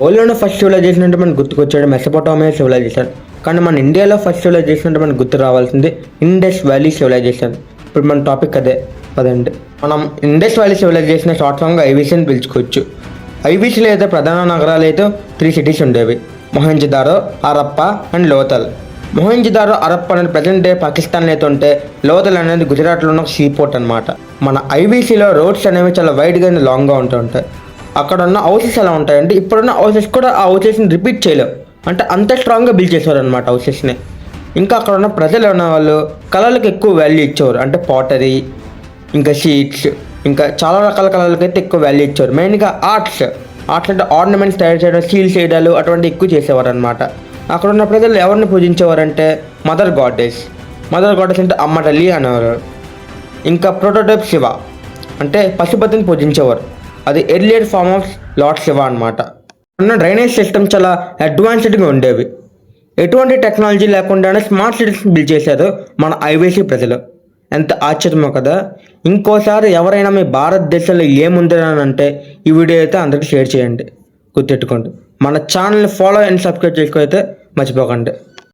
వరల్డ్‌లోనే first civilisation అంటే మనకు గుర్తుకొచ్చేది మెసొపొటామియా civilisation. కానీ మన ఇండియాలో ఫస్ట్ సివిలైజేషన్ అంటే మనకు గుర్తు రావాల్సింది ఇండస్ వ్యాలీ సివిలైజేషన్. ఇప్పుడు మన టాపిక్ అదే పదండి. మనం ఇండస్ వ్యాలీ సివిలైజేషన్ షార్ట్ ఫామ్గా ఐవీసీ అని పిలుచుకోవచ్చు. ఐవీసీలో అయితే ప్రధాన నగరాలు అయితే 3 సిటీస్ ఉండేవి: మొహంజదారో, హరప్ప అండ్ లోథల్. మొహంజదారో, హరప్ప అనేది ప్రజెంట్ డే పాకిస్తాన్లో అయితే ఉంటే, లోథల్ అనేది గుజరాత్లో ఉన్న సీ పోర్ట్ అనమాట. మన ఐవీసీలో రోడ్స్ అనేవి చాలా వైడ్గా అండ్ లాంగ్గా ఉంటుంటాయి. అక్కడ ఉన్న హౌసెస్ ఎలా ఉంటాయంటే, ఇప్పుడున్న హౌసెస్ కూడా ఆ హౌసెస్ని రిపీట్ చేయలేవు, అంటే అంత స్ట్రాంగ్గా బిల్డ్ చేసేవారు అనమాట హౌసెస్ని. ఇంకా అక్కడ ఉన్న ప్రజలు ఉన్న వాళ్ళు కళలకు ఎక్కువ వాల్యూ ఇచ్చేవారు, అంటే పాటరీ, ఇంకా షీట్స్, ఇంకా చాలా రకాల కళలకు అయితే ఎక్కువ వాల్యూ ఇచ్చేవారు. మెయిన్గా ఆర్ట్స్ అంటే ఆర్నమెంట్స్ తయారు చేయడం, సీల్స్ చేయడాలు అటువంటి ఎక్కువ చేసేవారు అనమాట. అక్కడ ఉన్న ప్రజలు ఎవరిని పూజించేవారంటే మదర్ గాడెస్ అంటే అమ్మ తల్లి అనేవారు. ఇంకా ప్రోటోటైప్ శివ అంటే పశుపతిని పూజించేవారు, అది earlier form of Lord Shiva అనమాట. ఉన్న డ్రైనేజ్ సిస్టమ్ చాలా అడ్వాన్స్డ్గా ఉండేవి. ఎటువంటి టెక్నాలజీ లేకుండానే స్మార్ట్ సిటీస్ బిల్డ్ చేశారు మన ఐవీసీ ప్రజలు. ఎంత ఆశ్చర్యమో కదా. ఇంకోసారి ఎవరైనా మీ భారతదేశంలో ఏముందని అంటే ఈ వీడియో అయితే అందరికీ షేర్ చేయండి. గుర్తెట్టుకోండి, మన ఛానల్ని ఫాలో అండ్ సబ్స్క్రైబ్ చేసుకోఅయితే మర్చిపోకండి.